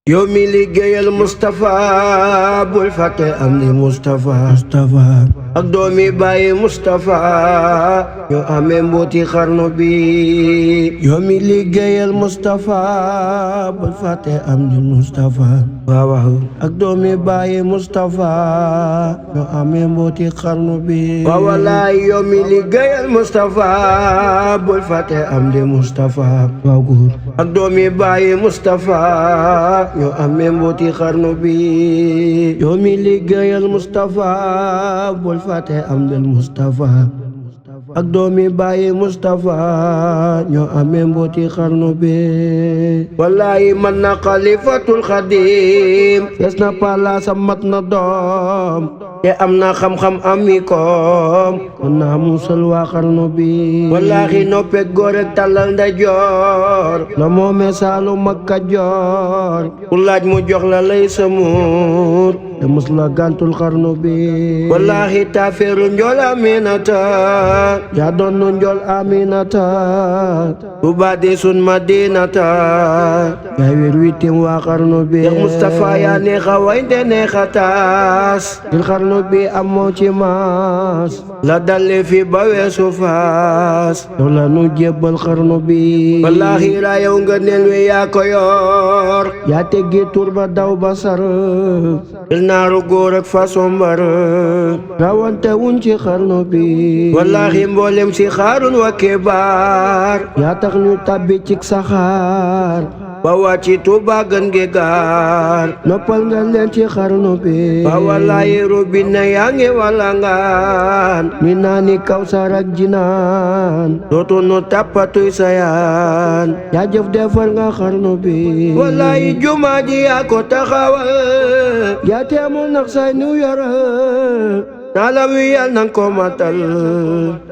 yow mi liggéeyal Moustapha bul fàtte am di Moustapha ak doomi bàyyi Moustapha ñoo amee mbooti xarnu bi yow mi liggéeyal Moustapha bul fàtte am di Moustapha waaw ak doomi bàyyi Moustapha ñoo amee mbooti xarnu bi waaw walaay yow mi liggéeyal Moustapha bul fàtte am di Moustapha waaw góor ak doomi bàyyi Moustapha ñoo amee mbooti xarnu bi yow mi liggéeyal Moustapha bul fàtte am del Moustapha ak doomi bàyyi Moustapha ñoo amee mbooti xarnu bi wallahi man na xalifatul xadim des na palaasam mat na doom te am na xam-xam ami koom kon naa musal waa xarnu bi wallahi noppeg góor ak tàllal ndajoor la moome Saalum ak Kajoor ku laaj mu jox la lay samuur te mus la gàntul xarnu bi wallahi taafeeru njool Aminata yaa doon nu njool Aminata Tuubaa di sun Madinata yaay wér witim waa xarnu bi Seex Mustafa yaa neexa waynte neexa taas til xarnu bi amoo ci maas la dalle fi ba weesu faas yow la nu jébbal xarnu bi wallahi raa yow nga nel wi yaa ko yor yaa teggi tur ba daw ba sar il naaru góor ak façon mbar rawante wuñ ci xarnu bi wallahi mboolem si xaarun wa kibaar yaa tax ñu tabbi cik saxaar ba wàcci Tuuba gën gi gaar noppal nga leen ci xarnu bi ba wallahi rubina yaa ngi walangaan mi naani Kawsar ak jinaan dootu nu tappatuy sayaan yaa jëf defal nga xarnu bi wallahi jumaa ji yaa ko taxawal yaa teemul nax say nu yara naala wi yal nang ko matal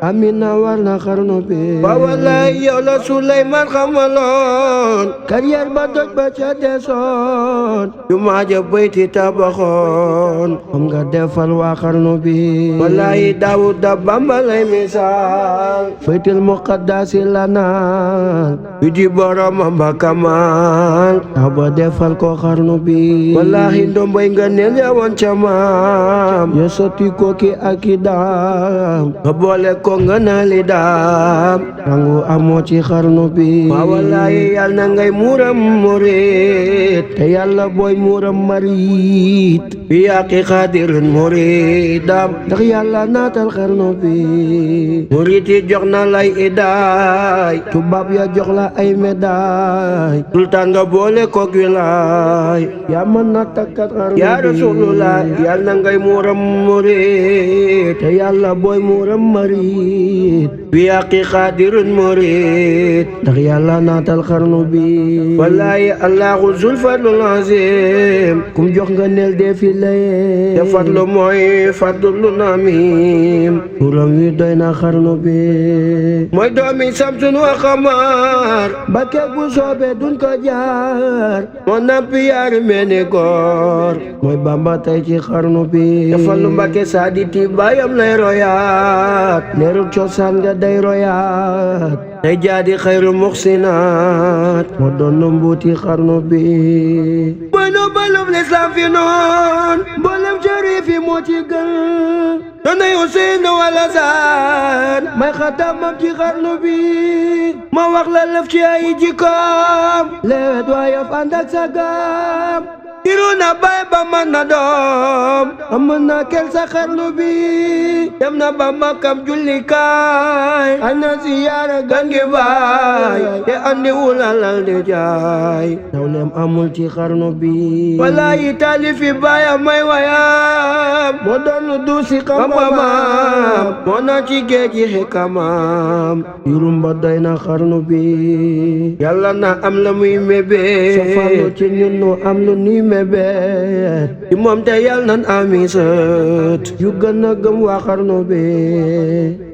amina war na xarnu bi ba wallahi yow la Suleymaan xamaloon carrière ba doj ba ca desoon jumaa ja bayti tabaxoon xam nga defal waa xarnu bi wallahi Daawuda Bamba lay misaal baytil muqaddasi la naan yu di boromam ba kamal taw ba defal ko xarnu bi wallahi ndomboy nga neel ya woon ca maam ya sotti ko ki ak i daam nga boole ko nga naali daam rangu amoo ci xarnu bi ma wallahi yal na ngay muuram murit te yàlla booy muuram marit bi yaqi xaadirin muridam ndax yàlla naatal xarnu bi murit yi jox na lay idaay tubaab ya jox la ay médaay sultaan nga boole ko wilaay yaa mën na takkat xarnu bi yaa rasulullah yal na ngay muuram murit te yàlla booy muuram marit bi yaqi xaadirun murit ndax yàlla naatal xarnu bi wallahi allahu zul fadlul azim kum jox nga neel dee fi laye te fadlu mooy fadlu namim turam wi doy na xarnu bi mooy doomi samsun wa xamar bakke bu soobe duñ ko jaar moo nampi yaari meni góor mooy Bamba tey ci xarnu bi te fallu Mbakke saaditi baayam lay royaat leeru cosaan nga day royaat tey jaadi xayru muxsinaat moo doon nu mbuuti xarnu bi mooy no balum lislaam fi noon mboolem sharif yi moo ci gën doonay Useynu wala Saan may xatamam ci xarnu bi ma wax la lëf ci ay jikkoom leet waaye ànd ak sagam diru na baay ba man na doom am na kel sa xarnu bi dem na ba makam jullikaay ana siyaara gan gi baay te andi wulalal di jaay dawlem amul ci xarnu bi wallahi taalifi baayam may wayam moo doon du si xam-xamam moo na ci géej gi xikamam yurum ba doy na xarnu bi yàlla na am la muy mébé sa fallu ci ñun nu am lu nuy mébét ci moom te yal nan ami sët yu gën a gëm waa xarnu bi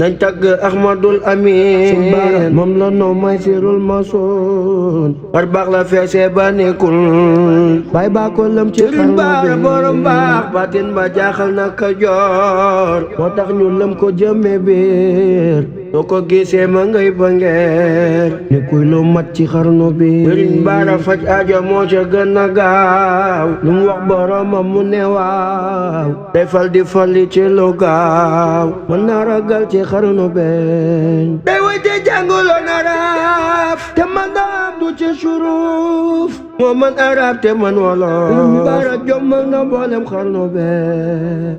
nañ tagg Ahmadul Amin moom la noo may sirul masoon war baax la feese ba nekkul bay baa ko lëm ci xarnu bi borom baax batin ba jaaxal na Kajoor moo tax ñu lëm ko jëmme biir soo ko gisee ma ngay bangeer ni kuy lu mat ci xarnu bi Sëriñ Bara faj aajo moo ca gën a gaaw lu mu wax boromam mu ne waaw day fal di fali ci lu gaaw mën na ragal ci xarnu bi day way te jànguloon arab te man daam du ci suruf moo man arab te man wolof Sëriñ Bara jommal na mboolem xarnu bi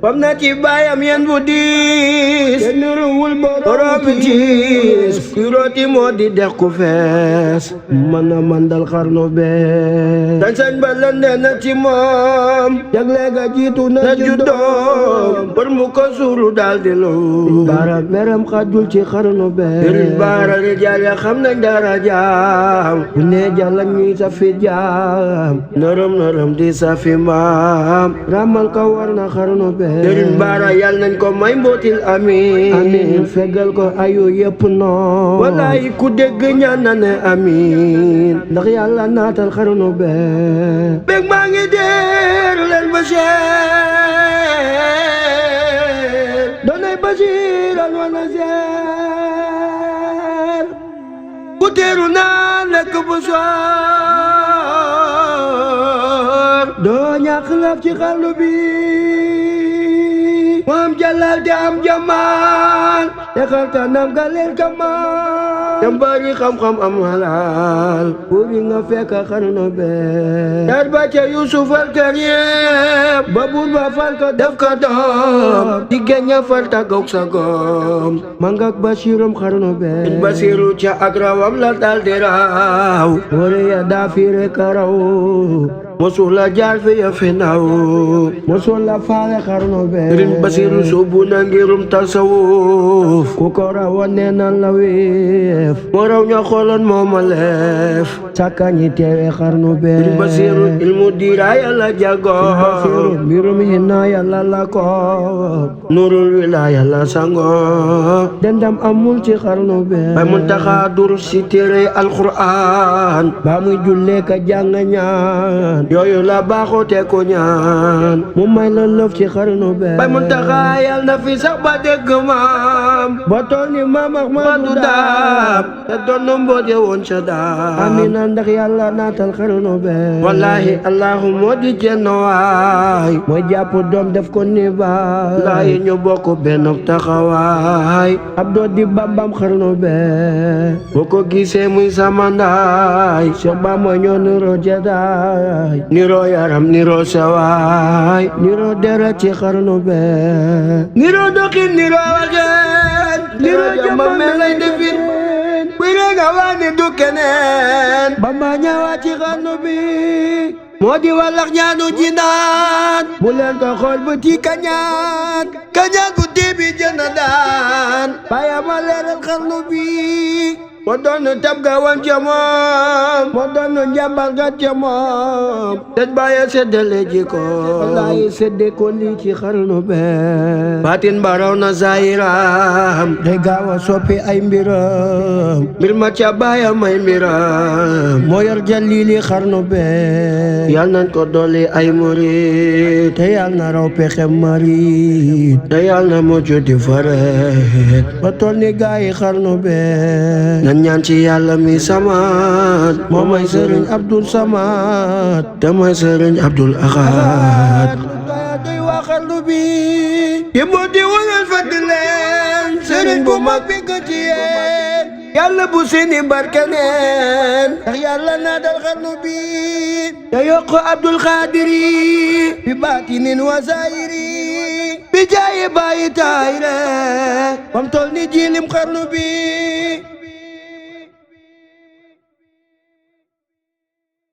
fam na ci baayam yen bu diis te niruwul borom tiis kuy rooti moo di dex ku fees man na mandal xarnu be sañ-sañ ba lënde na ci moom jagle ga jiitu na juddoom bër mu ko suulu daal di lu Sëriñ Bara meram xajul ci xarnu be Sëriñ Bara rijaal ya xam nañ dara jaam bu ne jàlla ñuy safi jaam nërëm nërëm di safi maam ramal ka war na xarnu be Sëriñ Bara yal nañ ko may mbootil amiin fegal ko ayu yëpp noon walaay ku dégg ñaan na ne amiin ndax yàlla naatal xarnu be bég maa ngi deeru leen Bachir doonay Bachir al wana seer ku teeru naa lekk bu soor doo ñàkk laf ci xarnu bi mu am jalal te am jamaal te xartanam ga leen kamal te bari xam-xam am halal buri nga fekk xarnu be dar ba ca Yusuf al Karim ba buur ba fal ko def ko doom diggéen ña fal tàggoog sa goom mangak Basirum xarnu be Basiru ca ak rawam la dal di raw wari ya daa fiire karaw mosula jaar fi ya fi naw mosula faale xarnu be Sëriñ Basiru suubu na ngirum tasawuf ku ko rawoon nee na la weef moo raw ña xooloon moo ma leef càkkañi teewe xarnu be Sëriñ Basiru ilmu diira yàlla jago Basiru mbirum hina yàlla la ko nurul wilaaya la sango dendam amul ci xarnu be bay Muntaxa dur si téere alquran ba muy julle ka jàng ñaan yooyu la baaxoo te ko ñaan mu may la lëf ci xarnu be bay Muntaxa yal na fi sax ba dégg maam ba tool ni maam Ahmadu Daam te doon mbooje woon ca daam amina ndax yàlla naatal xarnu be wallahi allahu moo di jenn waay mooy jàpp doom def ko ni baay laayi ñu bokk benn taxawaay ab doo di bambam xarnu be boo ko gisee muy samandaay Cheikh Bamba ñoo niroo jadaay niroo yaram niroo sawaay niroo deret ci xarnu be niroo doxin niroo waxeen niroo jëmma mel lay defin buy rega waa ni du keneen Bamba ñëwaat ci xarnu bi moo di wallax ñaanu jinaan bu leen ko xool bu ti kañaan bu tibi jëna daan baya ma leeral xarnu bi moo doon tab ga wan ca moom moo doon njàmbar ga ca moom te bàyyi seddale ji ko wallaahi sedde ko lii ci xarnu be baatin baraw na zaahiram day gaaw a soppi ay mbiram mbir ma ca bàyyi may mbiram moo yor jalili xarnu be yal nañ ko dolli ay murit te yal na raw pexe marit te yal na mujj di faret ba toll ni gaayi xarnu be nan ñaan ci yàlla mi samaat moo may Sëriñ Abdul Samad te may Sëriñ Abdul Ahad doy waa xarnu bi yi moo di wangal fàtte leen sëriñ bu mag bi ko ci yéen yàlla bu seeni barke neen ndax yàlla naa dal xarnu bi te yokk Abdul Xaadiri bi baatinin wa zaahiri bi jaayi bàyyi taayre bam tol ni jiilim xarnu bi